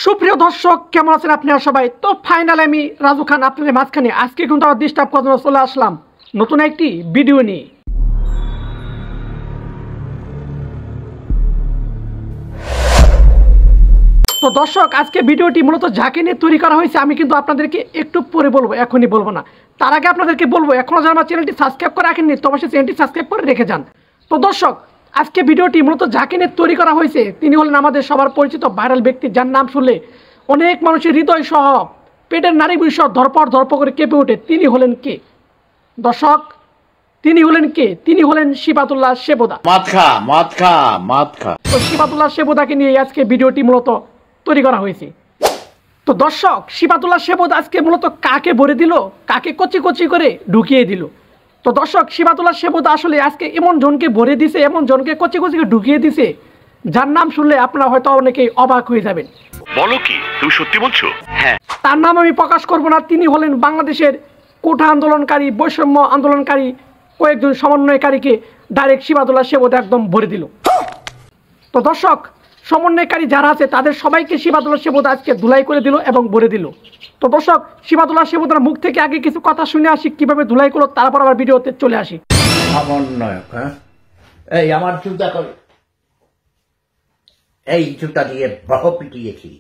সুপ্রিয় দর্শক কেমন আছেন আপনারা সবাই। তো ফাইনালি আমি রাজু খান আপনাদের মাঝখানে আজকে কিন্তু আবার ডিস্টার্ব করার জন্য চলে আসলাম নতুন একটি ভিডিও নিয়ে। তো দর্শক আজকে ভিডিওটি মূলত যাকে নিয়ে তৈরি করা হয়েছে আমি কিন্তু আপনাদেরকে একটু পরে বলবো, এখনই বলবো না। তার আগে আপনাদেরকে বলবো এখনও যারা আমার চ্যানেলটি সাবস্ক্রাইব করে রাখেননি তো অবশ্যই চ্যানেলটি সাবস্ক্রাইব করে রেখে যান। তো দর্শক আজকে ভিডিওটি মূলত যাকে নিয়ে তৈরি করা হয়েছে তিনি হলেন আমাদের সবার পরিচিত ভাইরাল ব্যক্তি, যার নাম শুনলে অনেক মানুষের হৃদয় সহ পেটের নাড়ি বিষয় ধরপড় করে কেঁপে ওঠে। তিনি হলেন কে দর্শক? তিনি হলেন কে? তিনি হলেন সিফাতুল্লাহ সেবদা। তো সিফাতুল্লাহ সেবদাকে নিয়ে আজকে ভিডিওটি মূলত তৈরি করা হয়েছে। তো দর্শক সিফাতুল্লাহ সেবদা আজকে মূলত কাকে ভরে দিল, কাকে কচি কচি করে ঢুকিয়ে দিল। তো দর্শক সিফাতুল্লাহ সেবদা আসলে আজকে এমন জনকে ভরে দিছে, এমন জনকে কচি কচি করে ঢুকিয়ে দিছে যার নাম শুনলে আপনারা হয়তো অনেকেই অবাক হয়ে যাবেন। বলো কি তুমি সত্যি বলছো? হ্যাঁ, তার নাম আমি প্রকাশ করব না। তিনি হলেন বাংলাদেশের কোঠা আন্দোলনকারী, বৈষম্য আন্দোলনকারী কয়েকজন সমন্বয়কারীকে ডাইরেক্ট সিফাতুল্লাহ সেবদা একদম ভরে দিল। তো দর্শক সমন্বয়কারী যারা আছে তাদের সবাইকে সিফাতুল্লাহ সেবদা আজকে ধুলাই করে দিল এবং ভরে দিল। তো দর্শক সিফাতুল্লাহ সেবদার মুখ থেকে আগে কিছু কথা শুনে আসি কিভাবে ধুলাই করলো, তারপর আবার ভিডিওতে চলে আসি। সমন্বয়ক, হ্যাঁ, এই আমার জুতা করে, এই জুতা দিয়ে বহ পিটিয়েছি,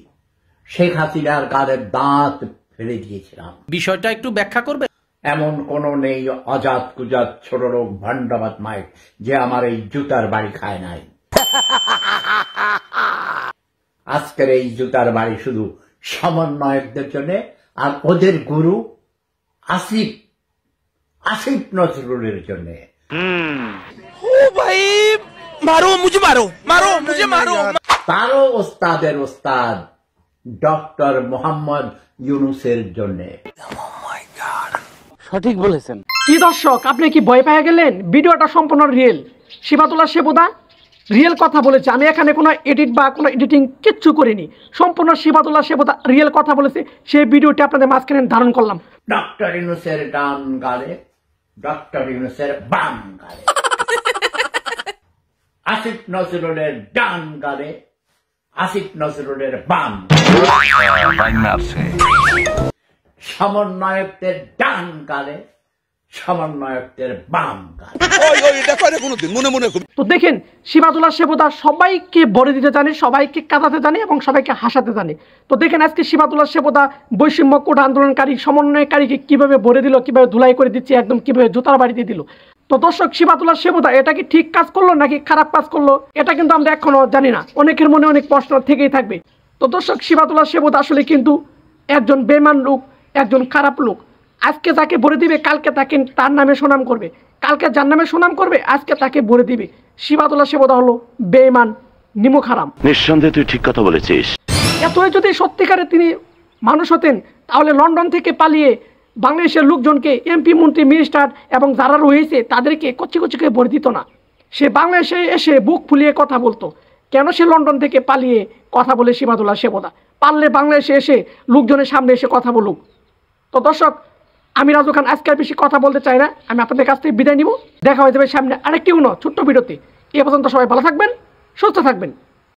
শেখ হাসিনার গালের দাঁত ফেলে দিয়েছিলাম। বিষয়টা একটু ব্যাখ্যা করবে? এমন কোন নেই অজাত কুজাত ছোট লোক ভান্ডাবাদ মায় যে আমার এই জুতার বাড়ি খায় নাই। আজকের এই জুতার বাড়ি শুধু সমন্বয়কদের জন্য, আর ওদের গুরু আসিফ নজরুলের জন্য। তারও ওস্তাদের ওস্তাদ ডক্টর মোহাম্মদ ইউনুসের জন্য। সঠিক বলেছেন। কি দর্শক আপনি কি ভয় পেয়ে গেলেন? ভিডিওটা সম্পূর্ণ রিয়েল। সিফাতুল্লাহ সেবদা রিয়েল কথা বলেছে, আমি এখানে কোনো এডিট বা কোনো এডিটিং কিচ্ছু করিনি। সম্পূর্ণ সিফাতুল্লাহ সেবদা রিয়েল কথা বলেছে, সেই ভিডিওটি আপনাদের মাঝখানে ধারণ করলাম। ডক্টর ইউনুসের ডান গালে, ডক্টর ইউনুসের বাম গালে, আসিফ নজরুলের ডান গালে, আসিফ নজরুলের বাম, সমন্বয়কদের ডান গালে, সমন্বয়কদের বাম গালে। তো দেখেন সিফাতুল্লাহ সেবদা সবাইকে ভরে দিতে জানে, সবাইকে কাঁদাতে জানে এবং সবাইকে হাসাতে জানে। তো দেখেন আজকে সিফাতুল্লাহ সেবদা বৈষম্য কোটা আন্দোলনকারী সমন্বয়কারীকে কিভাবে ভরে দিল, কিভাবে ধুলাই করে দিচ্ছে, একদম কিভাবে জুতার বাড়িতে দিল। তো দর্শক সিফাতুল্লাহ সেবদা এটা কি ঠিক কাজ করলো নাকি খারাপ কাজ করলো এটা কিন্তু আমরা এখনো জানি না, অনেকের মনে অনেক প্রশ্ন থেকেই থাকবে। তো দর্শক সিফাতুল্লাহ সেবদা আসলে কিন্তু একজন বেমান লোক, একজন খারাপ লোক। আজকে তাকে ভরে দিবে, কালকে তাকে তার নামে সুনাম করবে, কালকে যার নামে সুনাম করবে আজকে তাকে ভরে দিবে। সিফাতুল্লাহ সেবদা হলো বেঈমান, নিমুখ হারাম। নিঃসন্দেহে তুই ঠিক কথা বলেছিস। এতই যদি সত্যিকারে তিনি মানুষ হতেন তাহলে লন্ডন থেকে পালিয়ে বাংলাদেশের লোকজনকে এমপি মন্ত্রী মিনিস্টার এবং যারা রয়েছে তাদেরকে কচি কচি করে ভরে দিত না। সে বাংলাদেশে এসে বুক ফুলিয়ে কথা বলতো। কেন সে লন্ডন থেকে পালিয়ে কথা বলে সিফাতুল্লাহ সেবদা? পারলে বাংলাদেশে এসে লোকজনের সামনে এসে কথা বলুক। তো দর্শক আমি রাজু খান আজকে আর বেশি কথা বলতে চাই না, আমি আপনাদের কাছ থেকে বিদায় নিব। দেখা হয়ে যাবে সামনে আরেকটি ছোট্ট ভিডিওতে। এ পর্যন্ত সবাই ভালো থাকবেন, সুস্থ থাকবেন।